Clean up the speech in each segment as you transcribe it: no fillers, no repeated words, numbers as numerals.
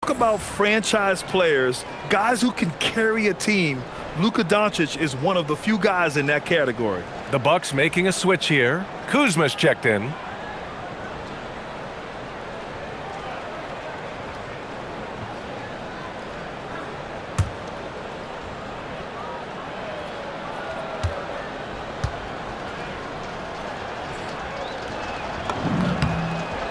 Talk about franchise players, guys who can carry a team. Luka Doncic is one of the few guys in that category. The Bucks making a switch here. Kuzma's checked in.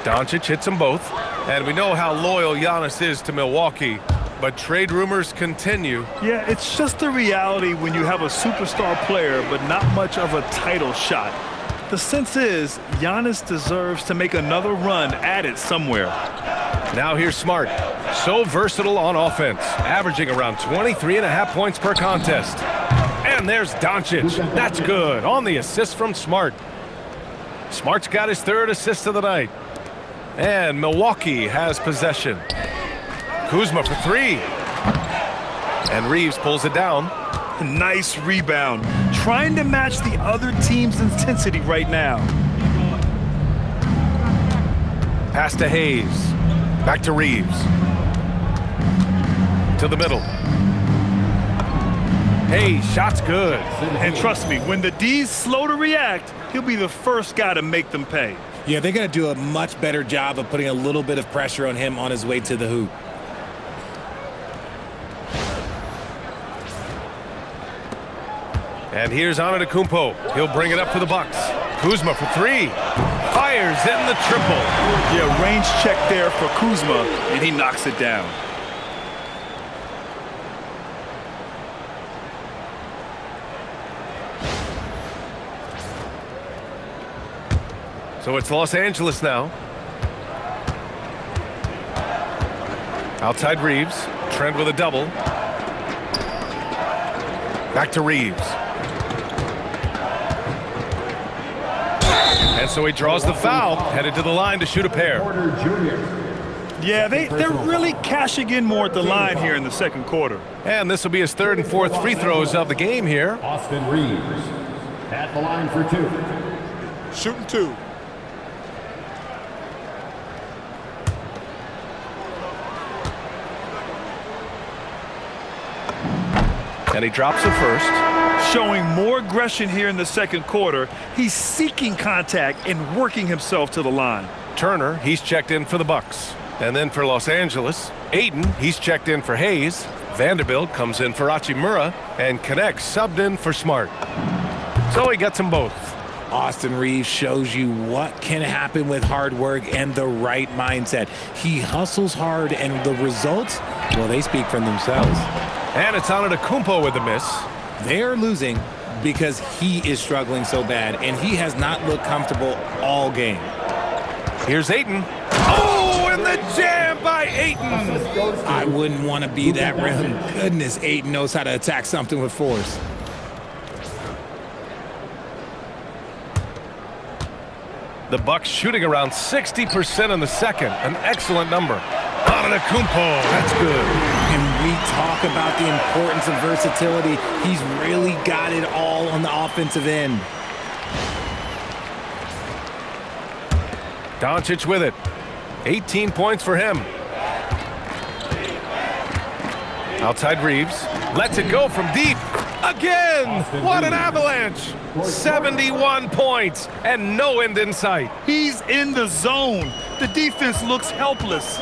Doncic hits them both. And we know how loyal Giannis is to Milwaukee, but trade rumors continue. Yeah, it's just the reality when you have a superstar player but not much of a title shot. The sense is Giannis deserves to make another run at it somewhere. Now here's Smart. So versatile on offense, averaging around 23.5 points per contest. And there's Doncic. That's good on the assist from Smart. Smart's got his third assist of the night. And Milwaukee has possession. Kuzma for three. And Reeves pulls it down. Nice rebound. Trying to match the other team's intensity right now. Pass to Hayes. Back to Reeves. To the middle. Hayes, shot's good. And trust me, when the D's slow to react, he'll be the first guy to make them pay. Yeah, they're going to do a much better job of putting a little bit of pressure on him on his way to the hoop. And here's Antetokounmpo. He'll bring it up for the Bucks. Kuzma for three. Fires in the triple. Yeah, range check there for Kuzma, and he knocks it down. So it's Los Angeles now. Outside Reeves. Trent with a double. Back to Reeves. And so he draws the foul, headed to the line to shoot a pair. Yeah, they're really cashing in more at the line here in the second quarter. And this will be his third and fourth free throws of the game here. Austin Reeves at the line for two. Shooting two. And he drops it first. Showing more aggression here in the second quarter. He's seeking contact and working himself to the line. Turner, he's checked in for the Bucks. And then for Los Angeles, Ayton, he's checked in for Hayes. Vanderbilt comes in for Hachimura. And connects, subbed in for Smart. So he gets them both. Austin Reeves shows you what can happen with hard work and the right mindset. He hustles hard, and the results, well, they speak for themselves. And it's Antetokounmpo with the miss. They are losing because he is struggling so bad, and he has not looked comfortable all game. Here's Ayton. Oh, and the jam by Ayton. I wouldn't want to be that rim. Goodness, Ayton knows how to attack something with force. The Bucks shooting around 60% in the second. An excellent number. Antetokounmpo, that's good. And we talk about the importance of versatility. He's really got it all on the offensive end. Doncic with it. 18 points for him. Outside Reeves. Lets it go from deep. Again! What an avalanche! 71 points and no end in sight. He's in the zone. The defense looks helpless.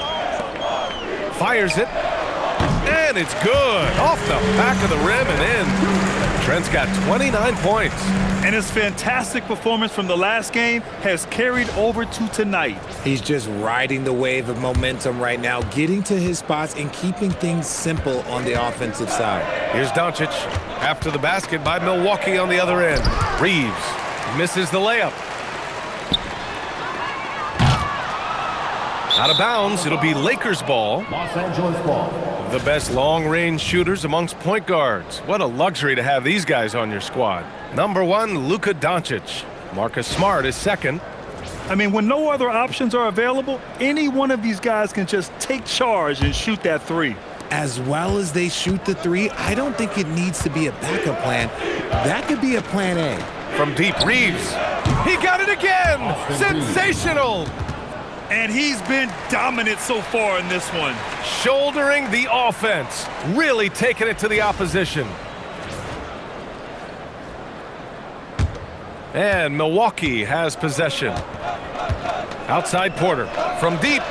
Fires it. And it's good. Off the back of the rim and in. Trent's got 29 points. And his fantastic performance from the last game has carried over to tonight. He's just riding the wave of momentum right now, getting to his spots and keeping things simple on the offensive side. Here's Doncic after the basket by Milwaukee on the other end. Reeves misses the layup. Out of bounds, it'll be Lakers ball. Los Angeles ball. The best long-range shooters amongst point guards. What a luxury to have these guys on your squad. Number one, Luka Doncic. Marcus Smart is second. I mean, when no other options are available, any one of these guys can just take charge and shoot that three. As well as they shoot the three, I don't think it needs to be a backup plan. That could be a plan A. From deep, Reeves. He got it again! Sensational! And he's been dominant so far in this one. Shouldering the offense, really taking it to the opposition. And Milwaukee has possession. Outside Porter from deep.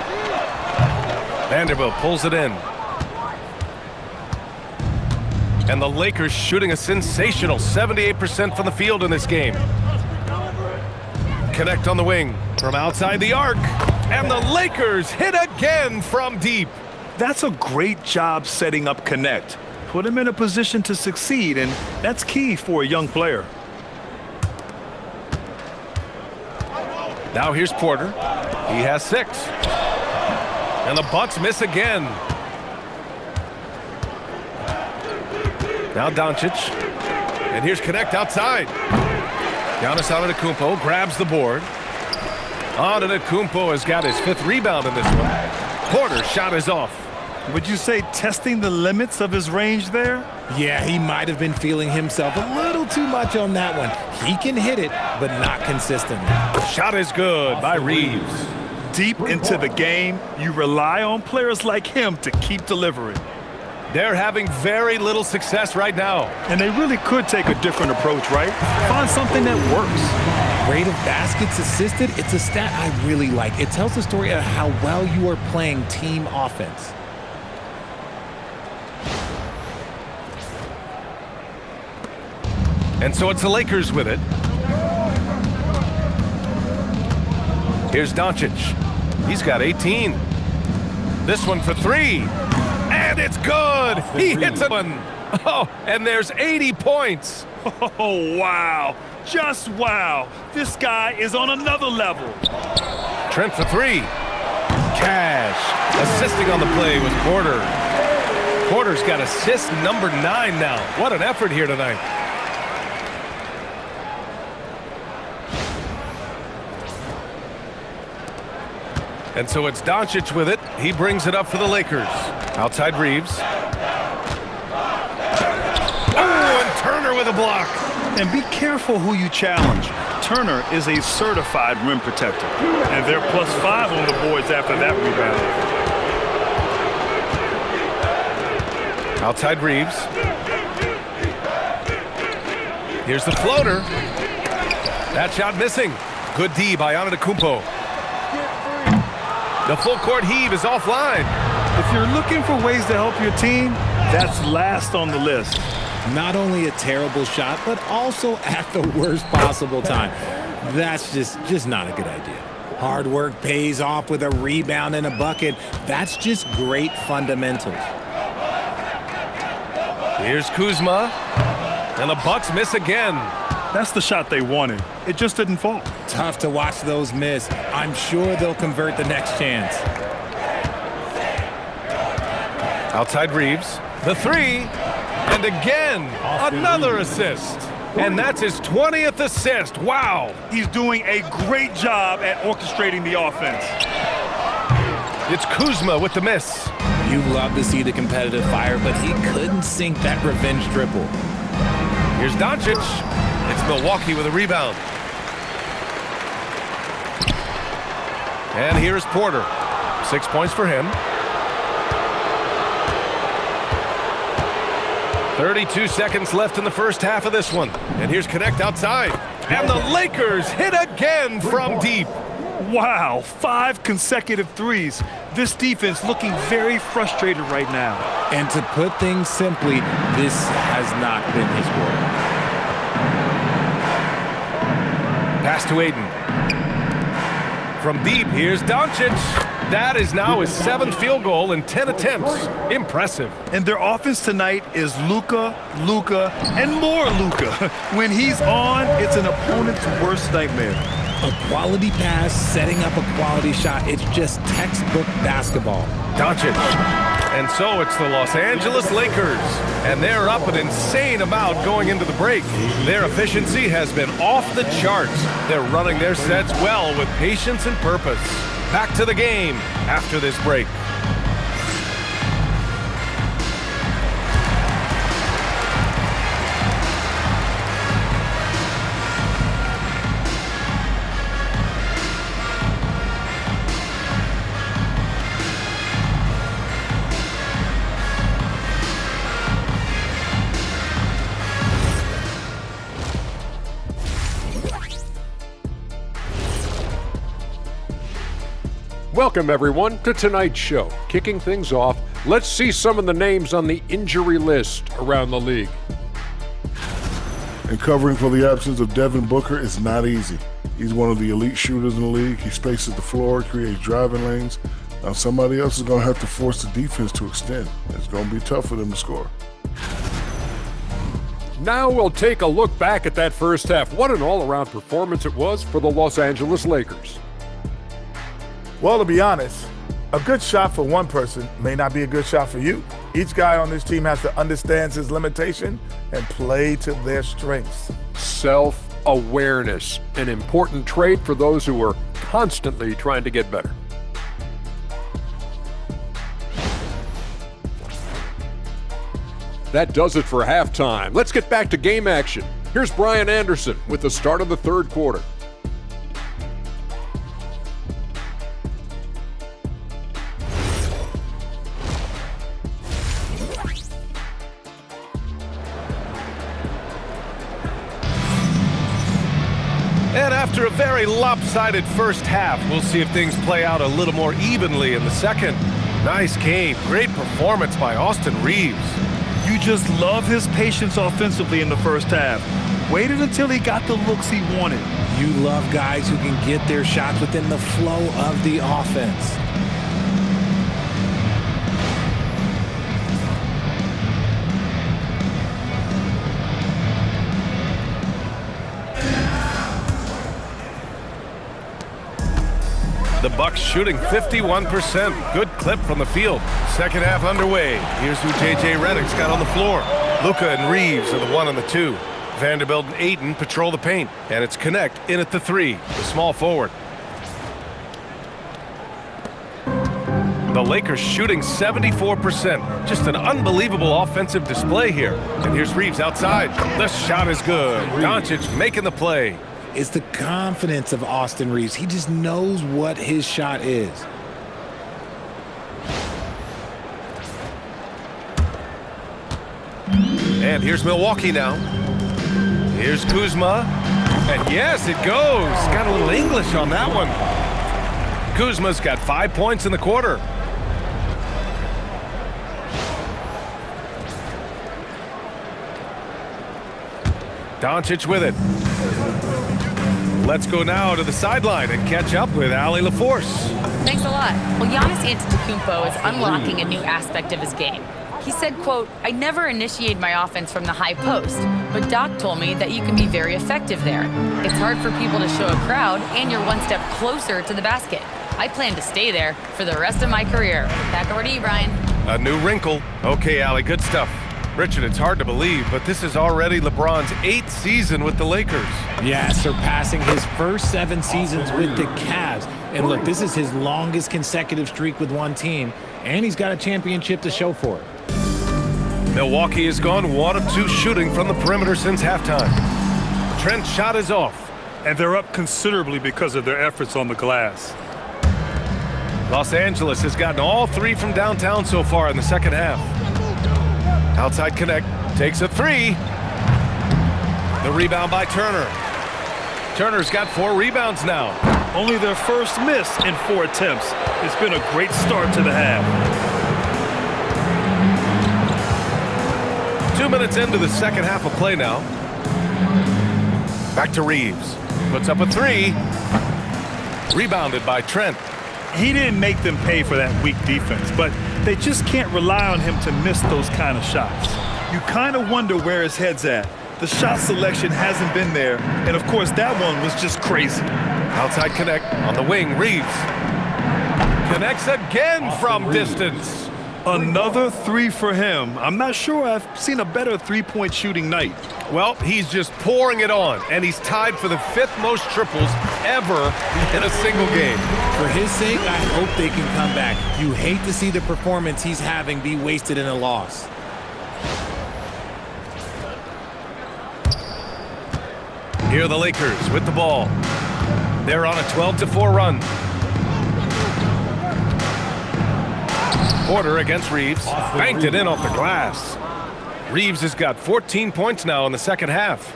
Vanderbilt pulls it in. And the Lakers shooting a sensational 78% from the field in this game. Connect on the wing from outside the arc. And the Lakers hit again from deep. That's a great job setting up Connect. Put him in a position to succeed, and that's key for a young player. Now here's Porter. He has 6. And the Bucks miss again. Now Doncic. And here's Connect outside. Giannis Antetokounmpo grabs the board. Antetokounmpo has got his 5th rebound in this one. Porter's shot is off. Would you say testing the limits of his range there? Yeah, he might have been feeling himself a little too much on that one. He can hit it, but not consistently. Shot is good by Reeves. Deep into the game, you rely on players like him to keep delivering. They're having very little success right now. And they really could take a different approach, right? Find something that works. Rate of baskets assisted, it's a stat I really like. It tells the story of how well you are playing team offense. And so it's the Lakers with it. Here's Doncic. He's got 18. This one for 3. And it's good. He hits one. Oh, and there's 80 points. Oh, wow. Just wow. This guy is on another level. Trent for 3. Cash. Assisting on the play was Porter. Porter's got assist number 9 now. What an effort here tonight. And so it's Doncic with it. He brings it up for the Lakers. Outside Reeves. Oh, and Turner with a block. And be careful who you challenge. Turner is a certified rim protector. And they're +5 on the boards after that rebound. Outside Reeves. Here's the floater. That shot missing. Good D by Antetokounmpo. The full court heave is offline. If you're looking for ways to help your team, that's last on the list. Not only a terrible shot, but also at the worst possible time. That's just not a good idea. Hard work pays off with a rebound and a bucket. That's just great fundamentals. Here's Kuzma. And the Bucks miss again. That's the shot they wanted. It just didn't fall. Tough to watch those miss. I'm sure they'll convert the next chance. Outside Reeves. The 3. And again, another assist. And that's his 20th assist. Wow. He's doing a great job at orchestrating the offense. It's Kuzma with the miss. You love to see the competitive fire, but he couldn't sink that revenge triple. Here's Doncic. It's Milwaukee with a rebound. And here's Porter. 6 points for him. 32 seconds left in the first half of this one. And here's Connect outside. And the Lakers hit again from deep. Wow, 5 consecutive threes. This defense looking very frustrated right now. And to put things simply, this has not been his work. Pass to Ayton. From deep, here's Doncic. That is now his 7th field goal in 10 attempts. Impressive. And their offense tonight is Luka, and more Luka. When he's on, it's an opponent's worst nightmare. A quality pass, setting up a quality shot. It's just textbook basketball. Doncic. And so it's the Los Angeles Lakers. And they're up an insane amount going into the break. Their efficiency has been off the charts. They're running their sets well with patience and purpose. Back to the game after this break. Welcome, everyone, to tonight's show. Kicking things off, let's see some of the names on the injury list around the league. And covering for the absence of Devin Booker is not easy. He's one of the elite shooters in the league. He spaces the floor, creates driving lanes. Now somebody else is going to have to force the defense to extend. It's going to be tough for them to score. Now we'll take a look back at that first half. What an all-around performance it was for the Los Angeles Lakers. Well, to be honest, a good shot for one person may not be a good shot for you. Each guy on this team has to understand his limitation and play to their strengths. Self-awareness, an important trait for those who are constantly trying to get better. That does it for halftime. Let's get back to game action. Here's Brian Anderson with the start of the third quarter. And after a very lopsided first half, we'll see if things play out a little more evenly in the second. Nice game. Great performance by Austin Reaves. You just love his patience offensively in the first half. Waited until he got the looks he wanted. You love guys who can get their shots within the flow of the offense. The Bucks shooting 51%. Good clip from the field. Second half underway. Here's who J.J. Redick's got on the floor. Luka and Reaves are the 1 and the 2. Vanderbilt and Ayton patrol the paint. And it's Connect in at the 3, the small forward. The Lakers shooting 74%. Just an unbelievable offensive display here. And here's Reaves outside. The shot is good. Doncic making the play. It's the confidence of Austin Reaves. He just knows what his shot is. And here's Milwaukee now. Here's Kuzma. And yes, it goes. Got a little English on that one. Kuzma's got 5 points in the quarter. Doncic with it. Let's go now to the sideline and catch up with Allie LaForce. Thanks a lot. Well, Giannis Antetokounmpo is unlocking a new aspect of his game. He said, quote, "I never initiate my offense from the high post, but Doc told me that you can be very effective there. It's hard for people to show a crowd, and you're one step closer to the basket. I plan to stay there for the rest of my career." Back over to you, Brian. A new wrinkle. Okay, Allie, good stuff. Richard, it's hard to believe, but this is already LeBron's 8th season with the Lakers. Yeah, surpassing his first 7 seasons with the Cavs. And look, this is his longest consecutive streak with one team, and he's got a championship to show for it. Milwaukee has gone 1 of 2 shooting from the perimeter since halftime. Trent's shot is off. And they're up considerably because of their efforts on the glass. Los Angeles has gotten all 3 from downtown so far in the second half. Outside Connect, takes a 3. The rebound by Turner. Turner's got 4 rebounds now. Only their first miss in 4 attempts. It's been a great start to the half. 2 minutes into the second half of play now. Back to Reaves. Puts up a 3. Rebounded by Trent. He didn't make them pay for that weak defense, but they just can't rely on him to miss those kind of shots. You kind of wonder where his head's at. The shot selection hasn't been there, and of course that one was just crazy. Outside Connect on the wing, Reaves. Connects again from distance. Another 3 for him. I'm not sure I've seen a better three-point shooting night. Well, he's just pouring it on, and he's tied for the 5th most triples ever in a single game. For his sake, I hope they can come back. You hate to see the performance he's having be wasted in a loss. Here are the Lakers with the ball. They're on a 12-4 run. Porter against Reaves. Banked it in off the glass. Reaves has got 14 points now in the second half.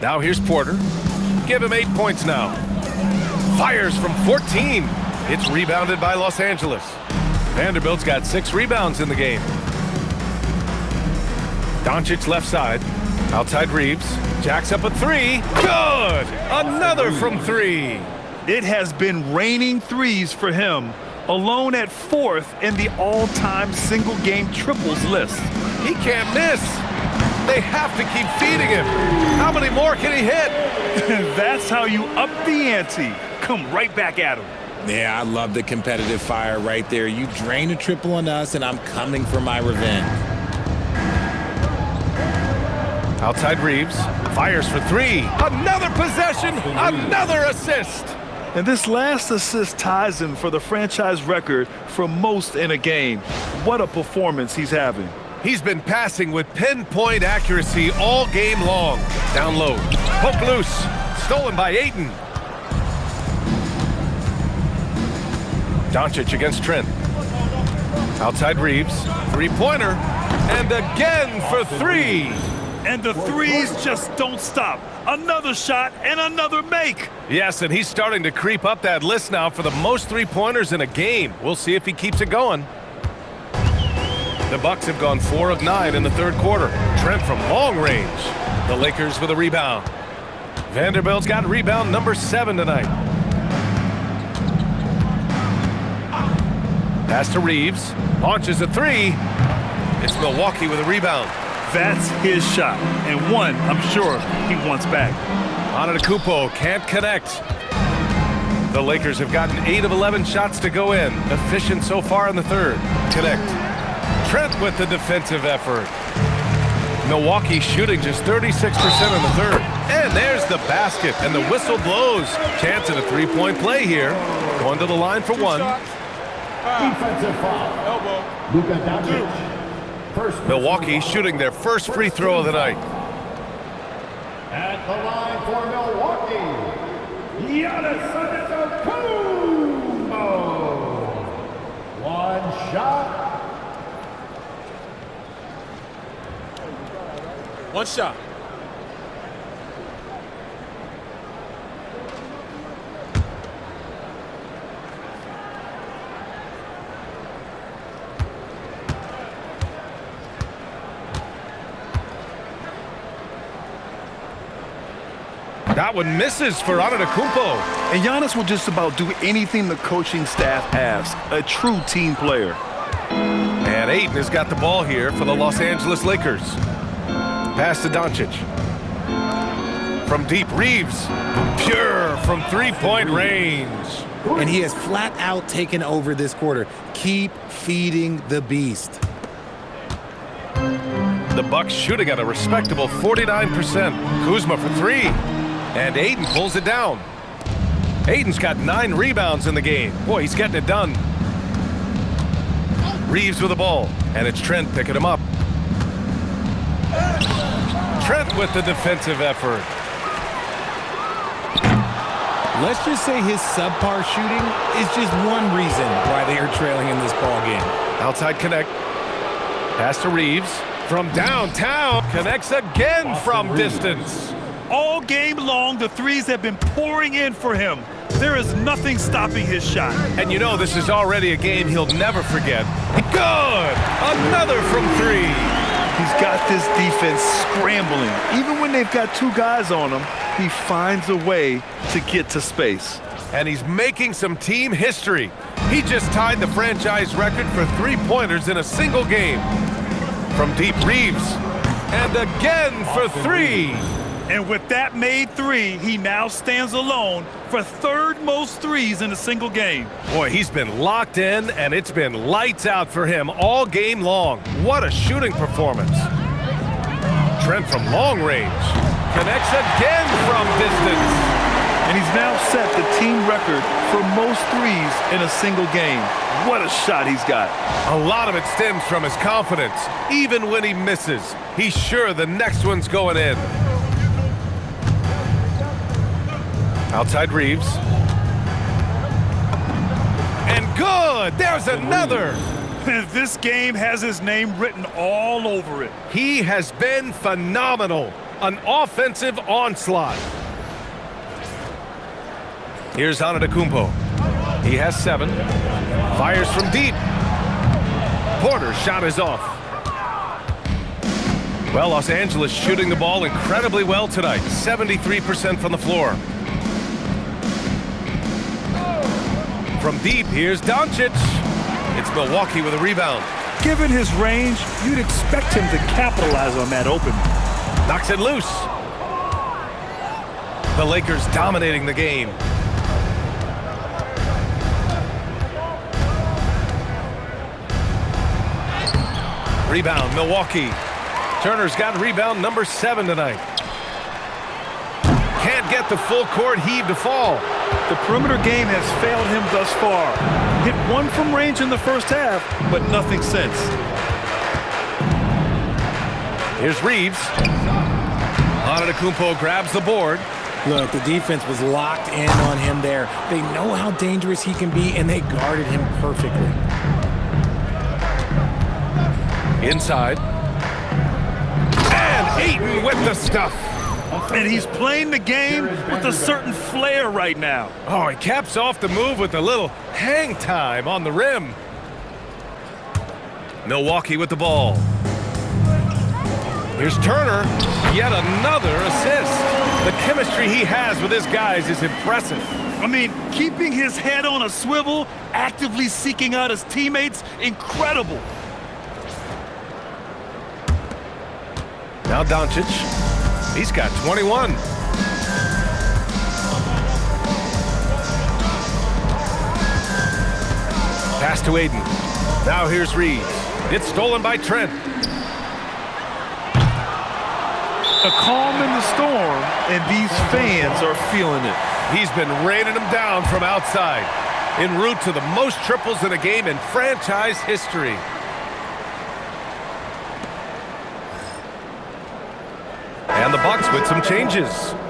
Now here's Porter. Give him 8 points now. Fires from 14. It's rebounded by Los Angeles. Vanderbilt's got 6 rebounds in the game. Doncic left side. Outside Reeves. Jacks up a 3. Good! Another from 3. It has been raining threes for him, alone at 4th in the all-time single-game triples list. He can't miss. They have to keep feeding him. How many more can he hit? That's how you up the ante. Come right back at him. Yeah, I love the competitive fire right there. You drain a triple on us, and I'm coming for my revenge. Outside Reeves. Fires for 3. Another possession. Another assist. And this last assist ties him for the franchise record for most in a game. What a performance he's having. He's been passing with pinpoint accuracy all game long. Down low. Poke loose. Stolen by Ayton. Doncic against Trent. Outside Reeves. 3-pointer. And again for 3. And the threes just don't stop. Another shot and another make. Yes, and he's starting to creep up that list now for the most 3-pointers in a game. We'll see if he keeps it going. The Bucks have gone 4 of 9 in the 3rd quarter. Trent from long range. The Lakers with a rebound. Vanderbilt's got rebound number 7 tonight. Pass to Reeves. Launches a 3. It's Milwaukee with a rebound. That's his shot, and one I'm sure he wants back. Antetokounmpo can't connect. The Lakers have gotten 8 of 11 shots to go in. Efficient so far in the 3rd. Connect. Trent with the defensive effort. Milwaukee shooting just 36% in the 3rd. And there's the basket, and the whistle blows. Chance at a 3-point play here. Going to the line for 1. Defensive foul. Luka Doncic. Milwaukee shooting their first free throw of the night. At the line for Milwaukee, Giannis Antetokounmpo. 1 shot. 1 shot. That one misses for Antetokounmpo. And Giannis will just about do anything the coaching staff asks. A true team player. And Ayton has got the ball here for the Los Angeles Lakers. Pass to Doncic. From deep, Reeves. Pure from 3-point range. And he has flat out taken over this quarter. Keep feeding the beast. The Bucks shooting at a respectable 49%. Kuzma for 3. And Ayton pulls it down. Ayton's got 9 rebounds in the game. Boy, he's getting it done. Reeves with the ball. And it's Trent picking him up. Trent with the defensive effort. Let's just say his subpar shooting is just one reason why they are trailing in this ball game. Outside connect. Pass to Reeves. From downtown. Connects again from distance. All game long, the threes have been pouring in for him. There is nothing stopping his shot. And you know this is already a game he'll never forget. Good! Another from 3. He's got this defense scrambling. Even when they've got 2 guys on him, he finds a way to get to space. And he's making some team history. He just tied the franchise record for 3-pointers in a single game. From deep, Reeves. And again for 3. And with that made 3, he now stands alone for 3rd most threes in a single game. Boy, he's been locked in, and it's been lights out for him all game long. What a shooting performance. Trent from long range. Connects again from distance. And he's now set the team record for most threes in a single game. What a shot he's got. A lot of it stems from his confidence. Even when he misses, he's sure the next one's going in. Outside Reeves. And good! There's another! This game has his name written all over it. He has been phenomenal. An offensive onslaught. Here's Antetokounmpo. He has 7. Fires from deep. Porter's shot is off. Well, Los Angeles shooting the ball incredibly well tonight. 73% from the floor. From deep, here's Doncic. It's Milwaukee with a rebound. Given his range, you'd expect him to capitalize on that opening. Knocks it loose. The Lakers dominating the game. Rebound, Milwaukee. Turner's got rebound number 7 tonight. Can't get the full court heave to fall. The perimeter game has failed him thus far. Hit 1 from range in the first half, but nothing since. Here's Reeves. Antetokounmpo grabs the board. Look, the defense was locked in on him there. They know how dangerous he can be, and they guarded him perfectly. Inside. And Ayton with the stuff. And he's playing the game with a certain flair right now. Oh, he caps off the move with a little hang time on the rim. Milwaukee with the ball. Here's Turner. Yet another assist. The chemistry he has with his guys is impressive. I mean, keeping his head on a swivel, actively seeking out his teammates, incredible. Now Doncic. He's got 21. Pass to Ayton. Now here's Reeves. It's stolen by Trent. A calm in the storm, and these fans are feeling it. He's been raining them down from outside. En route to the most triples in a game in franchise history. And the Bucks with some changes.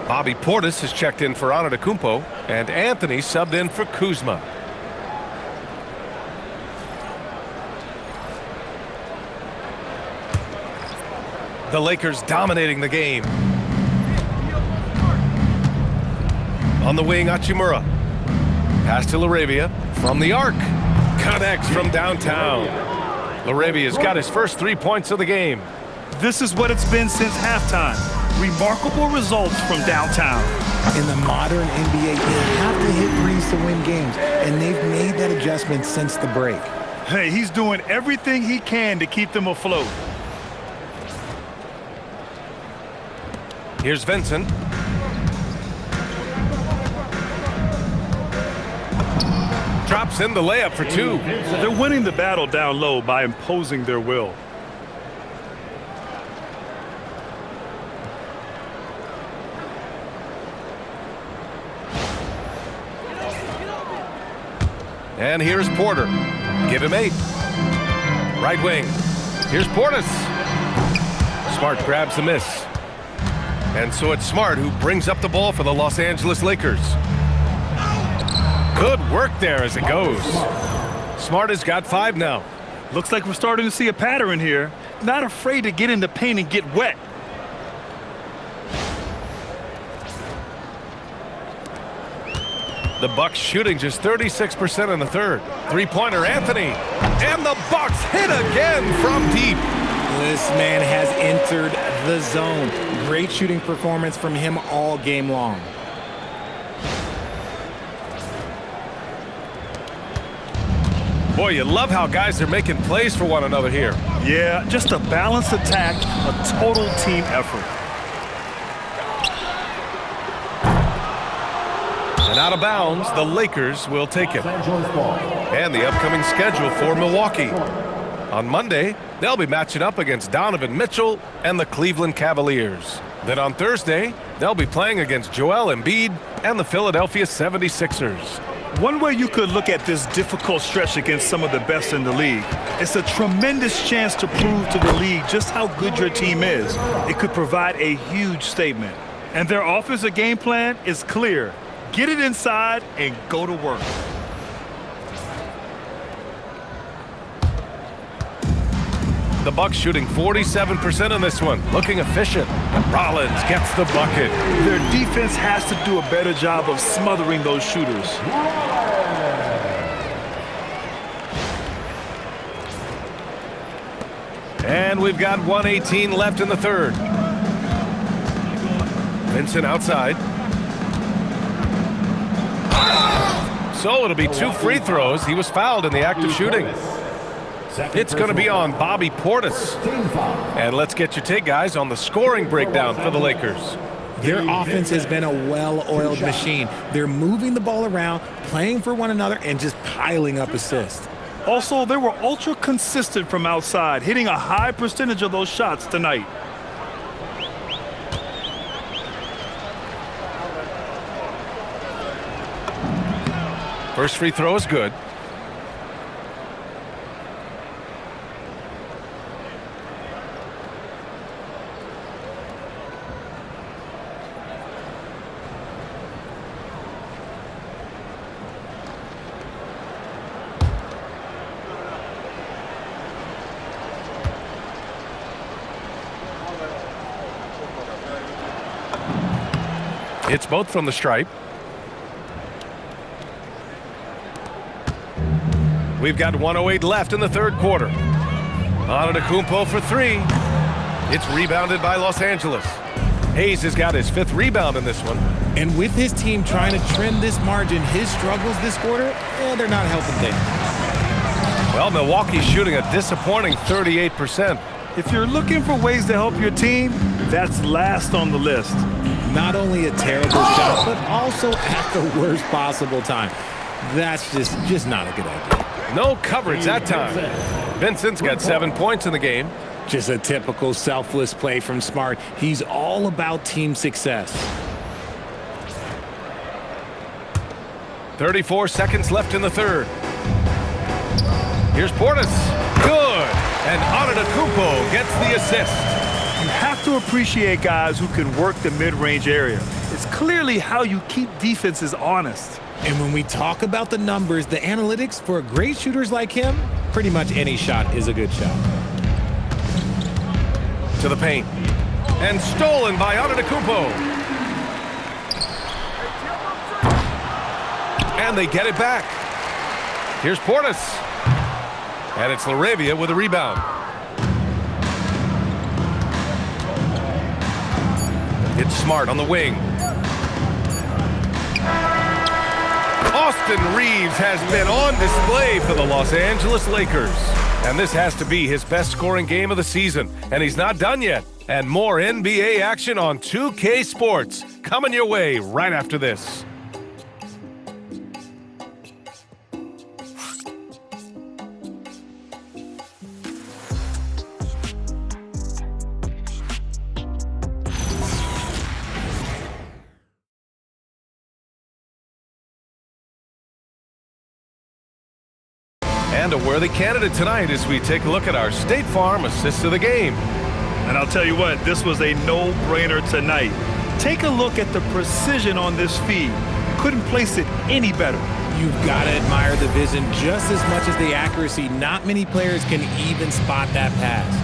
Bobby Portis has checked in for Antetokounmpo, and Anthony subbed in for Kuzma. The Lakers dominating the game. On the wing, Hachimura. Pass to LaRavia from the arc. Connects from downtown. LaRavia's got his first 3 points of the game. This is what it's been since halftime. Remarkable results from downtown. In the modern NBA, you have to hit threes to win games, and they've made that adjustment since the break. Hey, he's doing everything he can to keep them afloat. Here's Vincent. Drops in the layup for 2. They're winning the battle down low by imposing their will. And here's Porter. Give him 8. Right wing. Here's Portis. Smart grabs the miss. And so it's Smart who brings up the ball for the Los Angeles Lakers. Good work there as it goes. Smart has got 5 now. Looks like we're starting to see a pattern here. Not afraid to get in the paint and get wet. The Bucks shooting just 36% in the third. Three-pointer Anthony. And the Bucks hit again from deep. This man has entered the zone. Great shooting performance from him all game long. Boy, you love how guys are making plays for one another here. Yeah, just a balanced attack, a total team effort. And out of bounds, the Lakers will take it. And the upcoming schedule for Milwaukee. On Monday, they'll be matching up against Donovan Mitchell and the Cleveland Cavaliers. Then on Thursday, they'll be playing against Joel Embiid and the Philadelphia 76ers. One way you could look at this difficult stretch against some of the best in the league, it's a tremendous chance to prove to the league just how good your team is. It could provide a huge statement. And their offensive game plan is clear. Get it inside and go to work. The Bucks shooting 47% in this one, looking efficient. Rollins gets the bucket. Their defense has to do a better job of smothering those shooters. And we've got 1:18 left in the third. Vincent outside. So it'll be 2 free throws. He was fouled in the act of shooting. It's going to be on Bobby Portis. And let's get your take, guys, on the scoring breakdown for the Lakers. Their offense has been a well-oiled machine. They're moving the ball around, playing for one another, and just piling up assists. Also, they were ultra consistent from outside, hitting a high percentage of those shots tonight. First free throw is good. It's both from the stripe. We've got 1:08 left in the third quarter. Antetokounmpo for 3. It's rebounded by Los Angeles. Hayes has got his 5th rebound in this one. And with his team trying to trim this margin, his struggles this quarter, they're not helping things. Well, Milwaukee's shooting a disappointing 38%. If you're looking for ways to help your team, that's last on the list. Not only a terrible shot, but also at the worst possible time. That's just not a good idea. No coverage that time. Vincent's got 7 points in the game. Just a typical selfless play from Smart. He's all about team success. 34 seconds left in the third. Here's Portis. Good. And Antetokounmpo gets the assist. You have to appreciate guys who can work the mid-range area. It's clearly how you keep defenses honest. And when we talk about the numbers, the analytics for great shooters like him, pretty much any shot is a good shot. To the paint. And stolen by Antetokounmpo. And they get it back. Here's Portis. And it's LaRavia with a rebound. It's Smart on the wing. Austin Reeves has been on display for the Los Angeles Lakers. And this has to be his best scoring game of the season. And he's not done yet. And more NBA action on 2K Sports coming your way right after this. And a worthy candidate tonight as we take a look at our State Farm assist of the game. And I'll tell you what, this was a no-brainer tonight. Take a look at the precision on this feed. Couldn't place it any better. You've got to admire the vision just as much as the accuracy. Not many players can even spot that pass.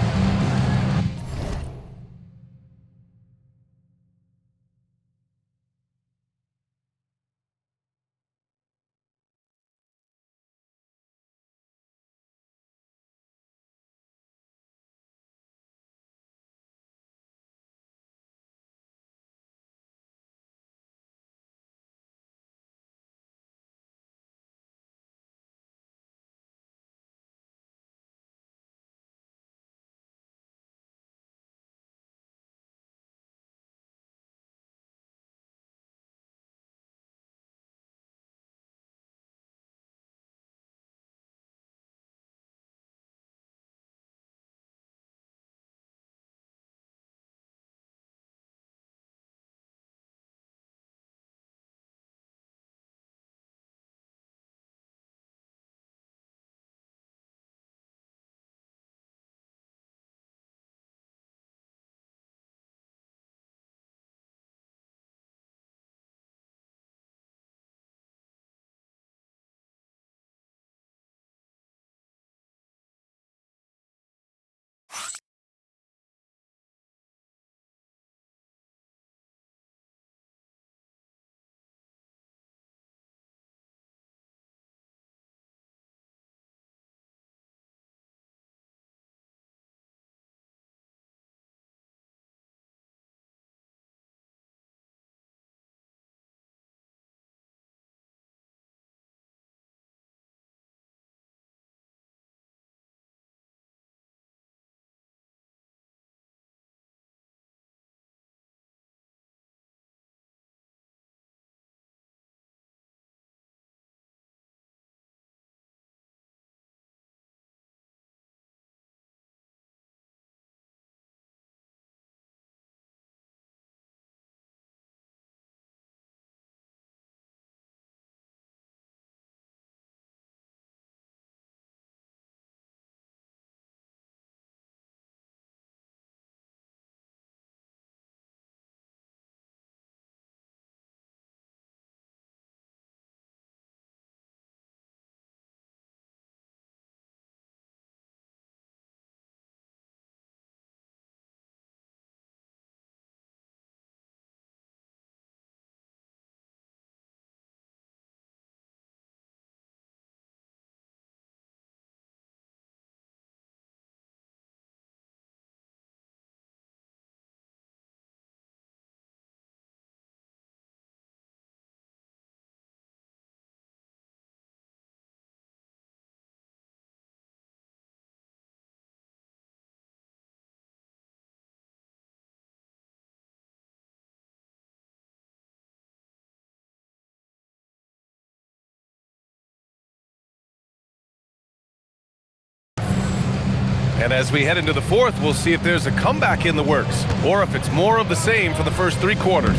And as we head into the fourth, we'll see if there's a comeback in the works or if it's more of the same for the first 3 quarters.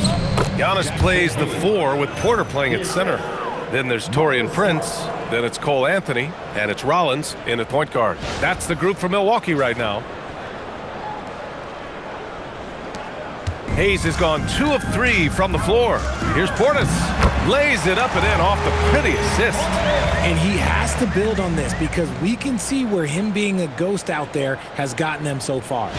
Giannis plays the 4 with Porter playing at center. Then there's Taurean Prince. Then it's Cole Anthony. And it's Rollins in at point guard. That's the group for Milwaukee right now. Hayes has gone 2 of 3 from the floor. Here's Portis. Lays it up and in off the pretty assist. And he has to build on this because we can see where him being a ghost out there has gotten them so far.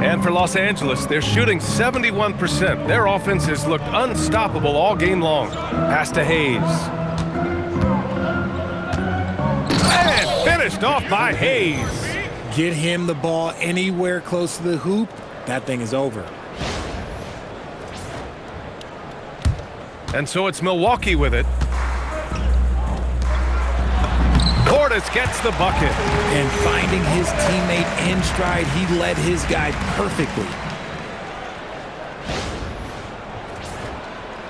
And for Los Angeles, they're shooting 71%. Their offense has looked unstoppable all game long. Pass to Hayes. And finished off by Hayes. Get him the ball anywhere close to the hoop, that thing is over. And so it's Milwaukee with it. Portis gets the bucket. And finding his teammate in stride, he led his guy perfectly.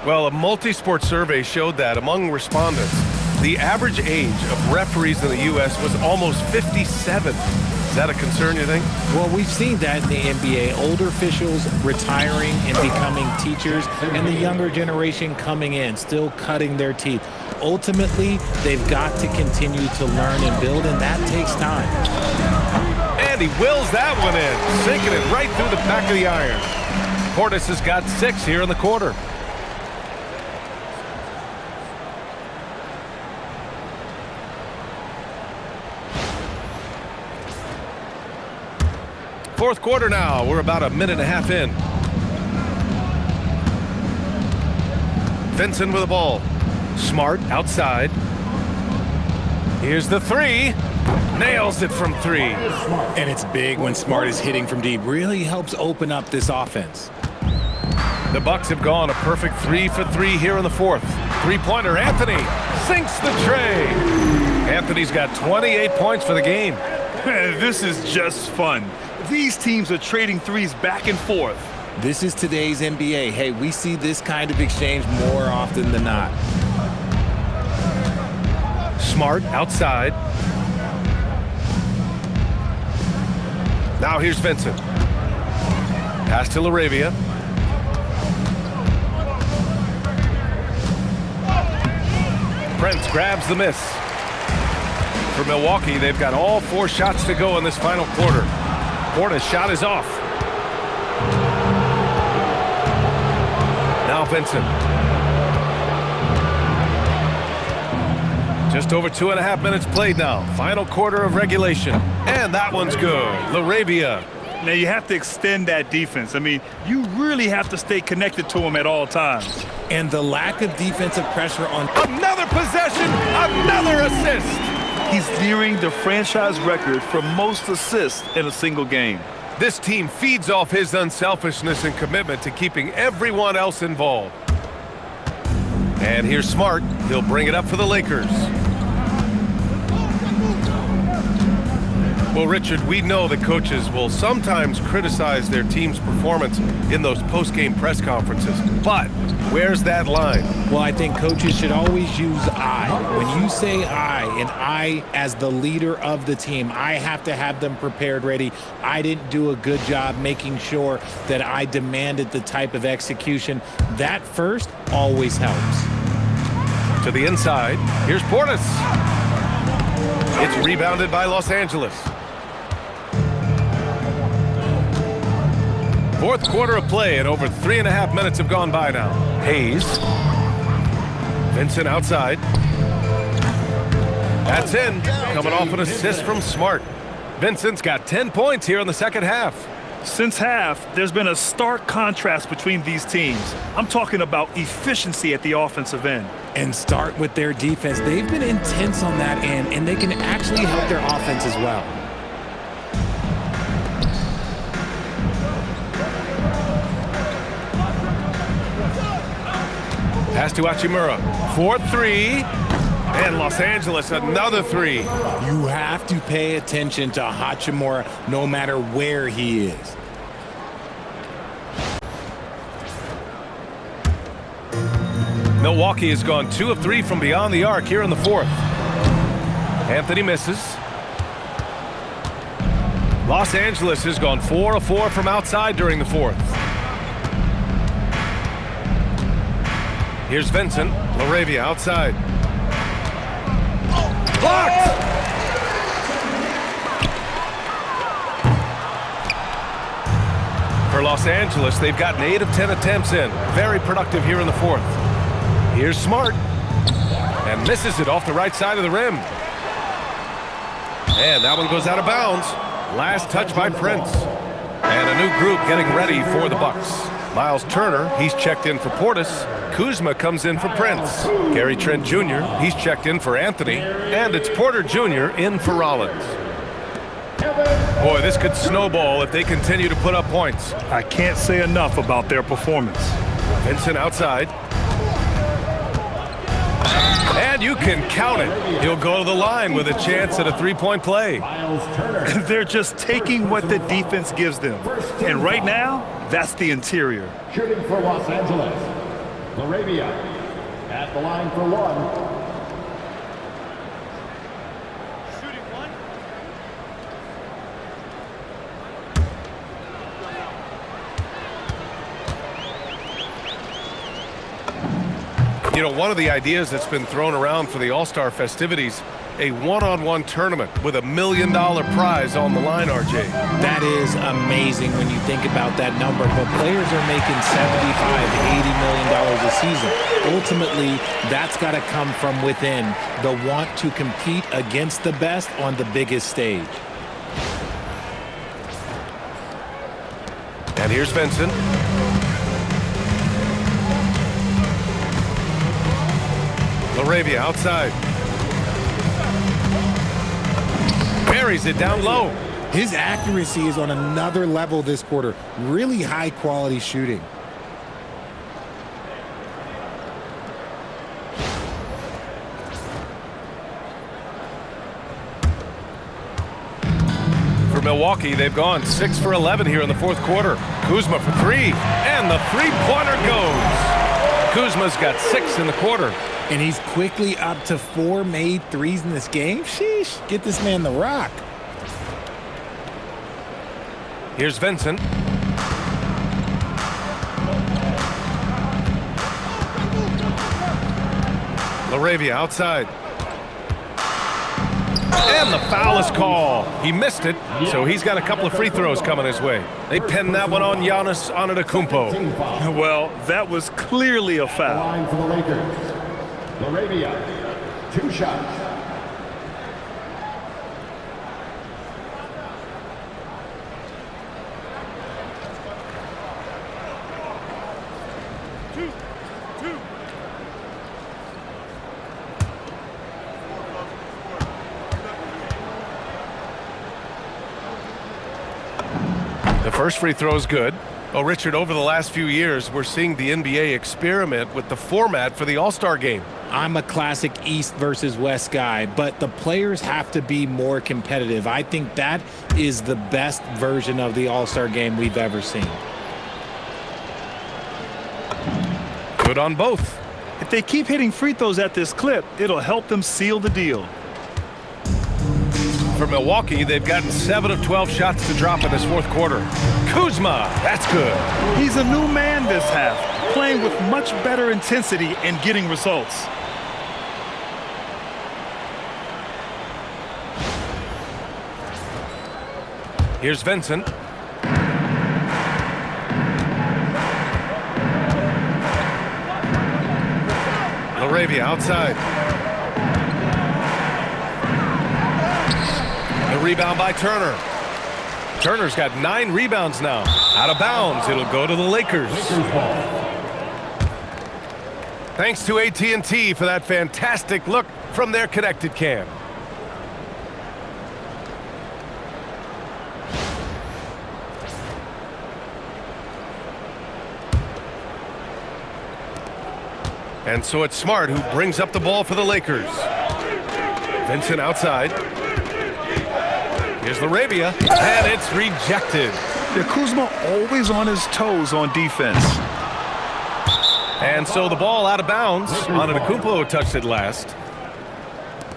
Well, a multi-sport survey showed that among respondents, the average age of referees in the U.S. was almost 57. Is that a concern, you think? Well, we've seen that in the NBA. Older officials retiring and becoming teachers, and the younger generation coming in, still cutting their teeth. Ultimately, they've got to continue to learn and build, and that takes time. And he wills that one in, sinking it right through the back of the iron. Portis has got 6 here in the quarter. Fourth quarter now. We're about a minute and a half in. Vincent with the ball. Smart outside. Here's the 3. Nails it from 3. And it's big when Smart is hitting from deep. Really helps open up this offense. The Bucks have gone a perfect 3 for 3 here in the fourth. 3-pointer Anthony sinks the tray. Anthony's got 28 points for the game. This is just fun. These teams are trading threes back and forth. This is today's NBA. Hey, we see this kind of exchange more often than not. Smart outside. Now here's Vincent. Pass to LaRavia. Prince grabs the miss. For Milwaukee, they've got all 4 shots to go in this final quarter. Portis' shot is off. Now Vincent. Just over 2.5 minutes played now. Final quarter of regulation. And that one's good. LaRavia. Now you have to extend that defense. I mean, you really have to stay connected to him at all times. And the lack of defensive pressure on... Another possession, another assist. He's nearing the franchise record for most assists in a single game. This team feeds off his unselfishness and commitment to keeping everyone else involved. And here's Smart. He'll bring it up for the Lakers. Well, Richard, we know that coaches will sometimes criticize their team's performance in those post-game press conferences. But where's that line? Well, I think coaches should always use I. When you say I, and I as the leader of the team, I have to have them prepared, ready. I didn't do a good job making sure that I demanded the type of execution. That first always helps. To the inside. Here's Portis. It's rebounded by Los Angeles. Fourth quarter of play, and over 3.5 minutes have gone by now. Hayes. Vincent outside. That's in. Coming off an assist from Smart. Vincent's got 10 points here in the second half. Since half, there's been a stark contrast between these teams. I'm talking about efficiency at the offensive end. And start with their defense. They've been intense on that end, and they can actually help their offense as well. Pass to Hachimura. 4-3. And Los Angeles, another 3. You have to pay attention to Hachimura no matter where he is. Milwaukee has gone 2 of 3 from beyond the arc here in the fourth. Anthony misses. Los Angeles has gone 4 of 4 from outside during the fourth. Here's Vincent. LaRavia outside. Blocked! For Los Angeles, they've gotten 8 of 10 attempts in. Very productive here in the fourth. Here's Smart. And misses it off the right side of the rim. And that one goes out of bounds. Last touch by Prince. And a new group getting ready for the Bucks. Miles Turner, he's checked in for Portis. Kuzma comes in for Prince. Gary Trent Jr., he's checked in for Anthony. And it's Porter Jr. in for Rollins. Boy, this could snowball if they continue to put up points. I can't say enough about their performance. Vincent outside. And you can count it. He'll go to the line with a chance at a three-point play. They're just taking what the defense gives them. And right now, that's the interior. Shooting for Los Angeles. LaRavia at the line for one. You know, one of the ideas that's been thrown around for the All-Star festivities, a one-on-one tournament with $1 million prize on the line, RJ. That is amazing when you think about that number. But players are making $75–80 million a season. Ultimately, that's got to come from within. The want to compete against the best on the biggest stage. And here's Vincent. LaRavia outside. Buries it down low. His accuracy is on another level this quarter. Really high quality shooting. For Milwaukee, they've gone 6 for 11 here in the fourth quarter. Kuzma for 3, and the three-pointer goes. Kuzma's got 6 in the quarter. And he's quickly up to 4 made threes in this game. Sheesh, get this man the rock. Here's Vincent. LaRavia outside. And the foul is called. He missed it, so he's got a couple of free throws coming his way. They pinned that one on Giannis Antetokounmpo. Well, that was clearly a foul. Line for the Lakers. LaRavia, 2 shots. The first free throw is good. Oh, Richard, over the last few years, we're seeing the NBA experiment with the format for the All-Star game. I'm a classic East versus West guy, but the players have to be more competitive. I think that is the best version of the All-Star game we've ever seen. Good on both. If they keep hitting free throws at this clip, it'll help them seal the deal. For Milwaukee, they've gotten 7 of 12 shots to drop in this fourth quarter. Kuzma, that's good. He's a new man this half, playing with much better intensity and getting results. Here's Vincent. LaRavia outside. The rebound by Turner. Turner's got 9 rebounds now. Out of bounds, it'll go to the Lakers. Thanks to AT&T for that fantastic look from their connected cam. And so it's Smart who brings up the ball for the Lakers. Vincent outside. Here's LaRavia, and it's rejected. Yeah, Kuzma always on his toes on defense. And so the ball out of bounds. Antetokounmpo touched it last.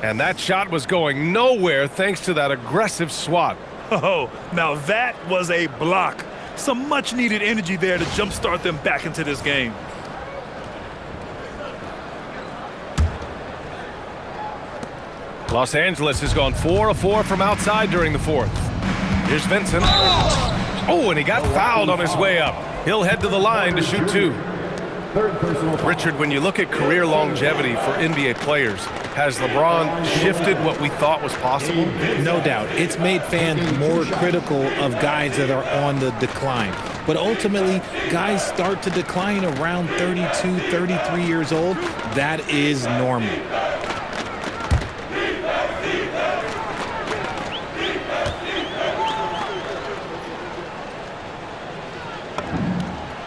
And that shot was going nowhere thanks to that aggressive swat. Oh, now that was a block. Some much-needed energy there to jumpstart them back into this game. Los Angeles has gone 4 of 4 from outside during the fourth. Here's Vincent. Oh, and he got fouled on his way up. He'll head to the line to shoot 2. Third personal foul. Richard, when you look at career longevity for NBA players, has LeBron shifted what we thought was possible? No doubt. It's made fans more critical of guys that are on the decline. But ultimately, guys start to decline around 32, 33 years old. That is normal.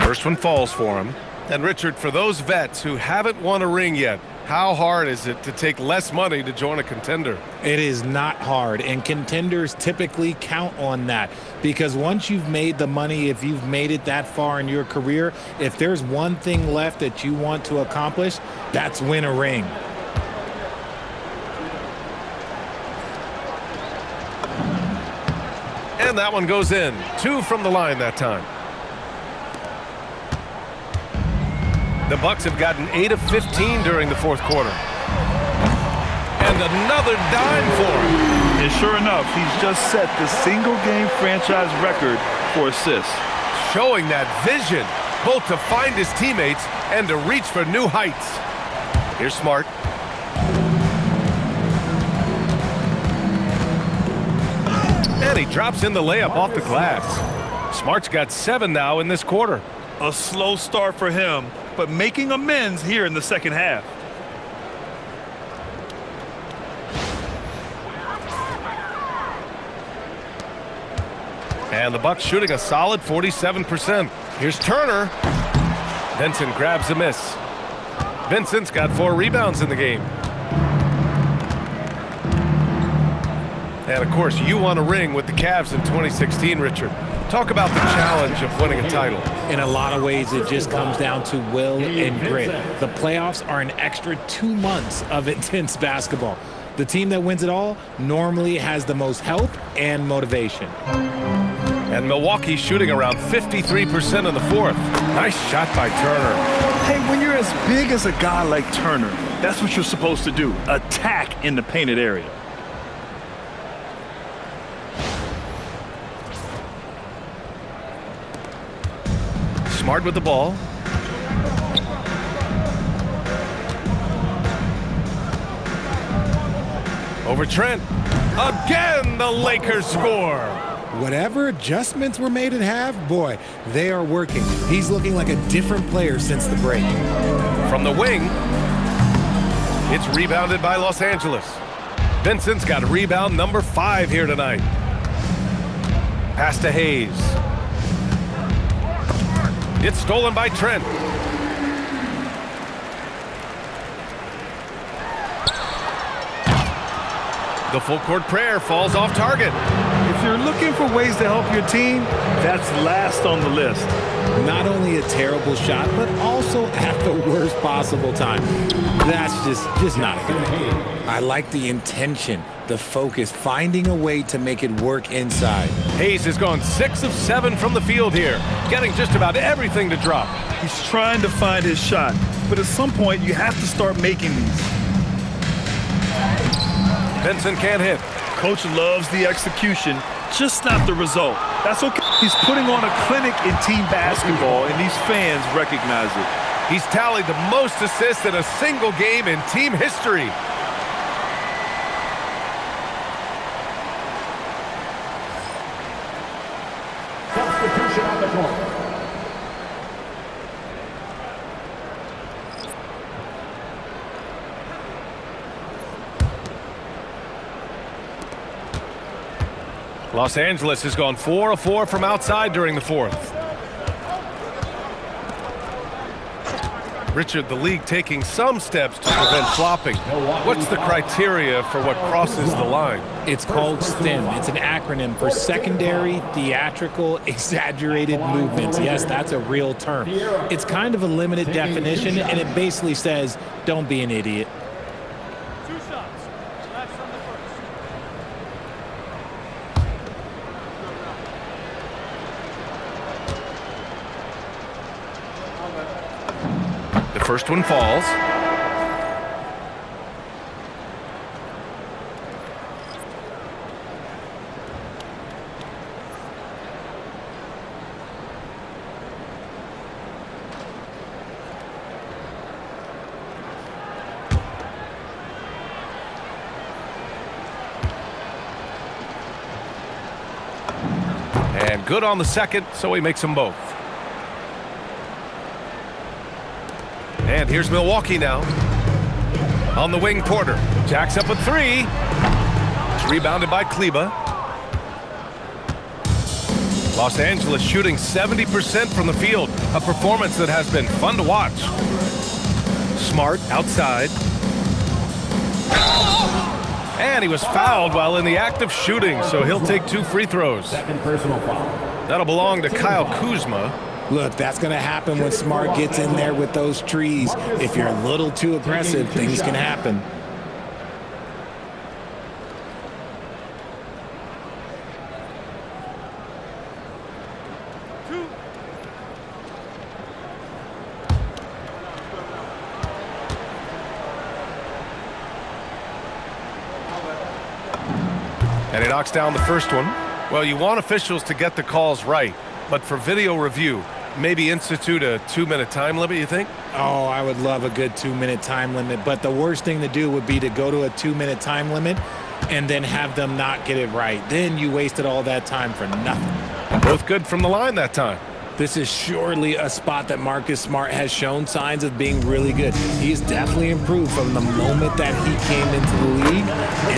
First one falls for him. And Richard, for those vets who haven't won a ring yet, how hard is it to take less money to join a contender? It is not hard, and contenders typically count on that because once you've made the money, if you've made it that far in your career, if there's one thing left that you want to accomplish, that's win a ring. And that one goes in. 2 from the line that time. The Bucks have gotten 8 of 15 during the fourth quarter. And another dime for him. And sure enough, he's just set the single-game franchise record for assists. Showing that vision, both to find his teammates and to reach for new heights. Here's Smart. And he drops in the layup off the glass. Smart's got 7 now in this quarter. A slow start for him, but making amends here in the second half. And the Bucks shooting a solid 47%. Here's Turner. Vincent grabs a miss. Vincent's got 4 rebounds in the game. And of course, you won a ring with the Cavs in 2016, Richard. Talk about the challenge of winning a title. In a lot of ways, it just comes down to will and grit. The playoffs are an extra 2 months of intense basketball. The team that wins it all normally has the most help and motivation. And Milwaukee's shooting around 53% in the fourth. Nice shot by Turner. Hey, when you're as big as a guy like Turner, that's what you're supposed to do. Attack in the painted area. Smart with the ball. Over Trent. Again, the Lakers score. Whatever adjustments were made at half, boy, they are working. He's looking like a different player since the break. From the wing, it's rebounded by Los Angeles. Vincent's got rebound number 5 here tonight. Pass to Hayes. It's stolen by Trent. The full court prayer falls off target. If you're looking for ways to help your team, that's last on the list. Not only a terrible shot, but also at the worst possible time. That's just not a good idea. I like the intention, the focus, finding a way to make it work inside. Hayes has gone 6 of 7 from the field here, getting just about everything to drop. He's trying to find his shot, but at some point you have to start making these. Vincent can't hit. Coach loves the execution, just not the result. That's okay. He's putting on a clinic in team basketball, and these fans recognize it. He's tallied the most assists in a single game in team history. Substitution on the court. Los Angeles has gone 4 of 4 from outside during the fourth. Richard, the league taking some steps to prevent flopping. What's the criteria for what crosses the line? It's called STEM. It's an acronym for secondary, theatrical, exaggerated movements. Yes, that's a real term. It's kind of a limited definition, and it basically says, don't be an idiot. First one falls. And good on the second, so he makes them both. And here's Milwaukee now. On the wing, Porter. Jacks up a three. It's rebounded by Kleber. Los Angeles shooting 70% from the field. A performance that has been fun to watch. Smart outside. And he was fouled while in the act of shooting, so he'll take 2 free throws. Second personal foul. That'll belong to Kyle Kuzma. Look, that's going to happen when Smart gets in there with those trees. If you're a little too aggressive, things can happen. And he knocks down the first one. Well, you want officials to get the calls right, but for video review, maybe institute a 2-minute time limit, you think? Oh, I would love a good 2-minute time limit, but the worst thing to do would be to go to a 2-minute time limit and then have them not get it right. Then you wasted all that time for nothing. Both good from the line that time. This is surely a spot that Marcus Smart has shown signs of being really good. He's definitely improved from the moment that he came into the league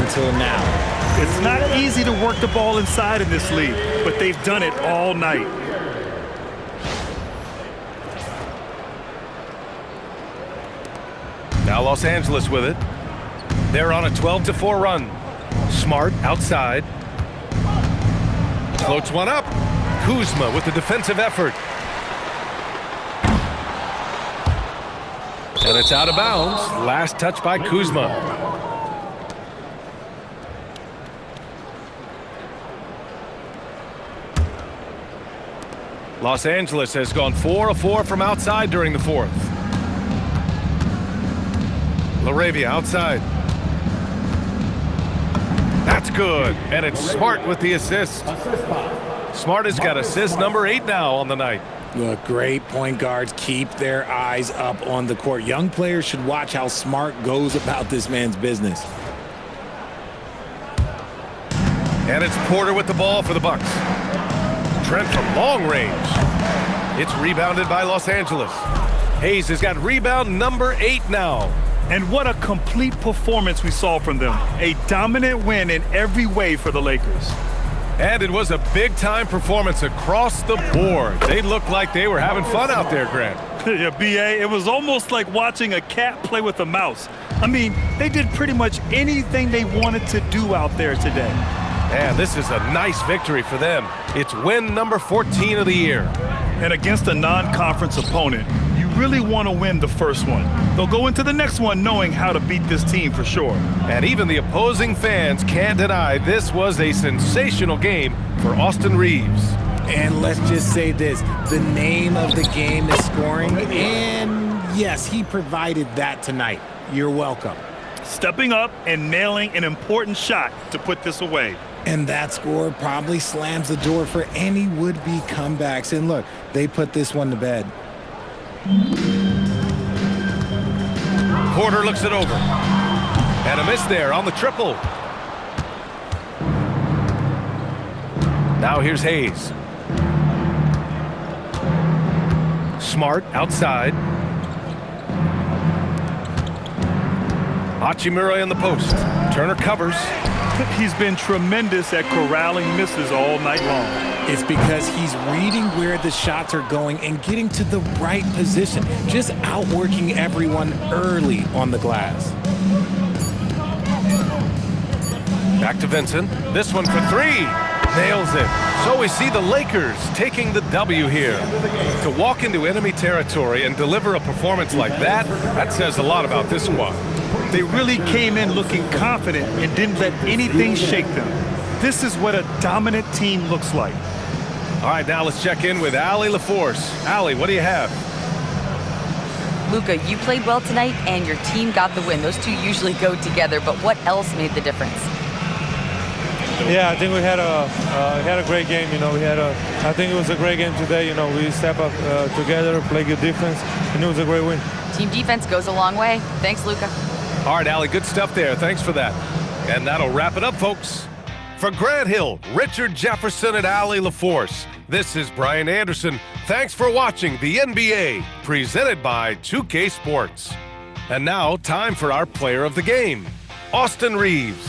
until now. It's not easy to work the ball inside in this league, but they've done it all night. Now Los Angeles with it. They're on a 12-4 run. Smart outside. Floats one up. Kuzma with the defensive effort. And it's out of bounds. Last touch by Kuzma. Los Angeles has gone 4 of 4 from outside during the fourth. LaRavia outside. That's good. And it's Smart with the assist. Smart has got assist number 8 now on the night. Look, great point guards keep their eyes up on the court. Young players should watch how Smart goes about this man's business. And it's Porter with the ball for the Bucks. Trent from long range. It's rebounded by Los Angeles. Hayes has got rebound number 8 now. And what a complete performance we saw from them. A dominant win in every way for the Lakers. And it was a big-time performance across the board. They looked like they were having fun out there, Grant. Yeah, B.A., it was almost like watching a cat play with a mouse. I mean, they did pretty much anything they wanted to do out there today. And this is a nice victory for them. It's win number 14 of the year. And against a non-conference opponent, you really want to win the first one. They'll go into the next one knowing how to beat this team for sure. And even the opposing fans can't deny this was a sensational game for Austin Reaves. And let's just say this, the name of the game is scoring, and yes, he provided that tonight. You're welcome. Stepping up and nailing an important shot to put this away. And that score probably slams the door for any would-be comebacks. And look, they put this one to bed. Porter looks it over. And a miss there on the triple. Now here's Hayes. Smart outside. Hachimura in the post. Turner covers. He's been tremendous at corralling misses all night long. It's because he's reading where the shots are going and getting to the right position, just outworking everyone early on the glass. Back to Vincent. This one for 3. Nails it. So we see the Lakers taking the W here. To walk into enemy territory and deliver a performance like that says a lot about this squad. They really came in looking confident and didn't let anything shake them. This is what a dominant team looks like. All right, now let's check in with Allie LaForce. Allie, what do you have? Luka, you played well tonight, and your team got the win. Those two usually go together, but what else made the difference? Yeah, I think we had a great game. I think it was a great game today. We step up together, play good defense, and it was a great win. Team defense goes a long way. Thanks, Luka. All right, Allie, good stuff there. Thanks for that. And that'll wrap it up, folks. For Grant Hill, Richard Jefferson, and Allie LaForce, this is Brian Anderson. Thanks for watching the NBA, presented by 2K Sports. And now, time for our player of the game, Austin Reaves.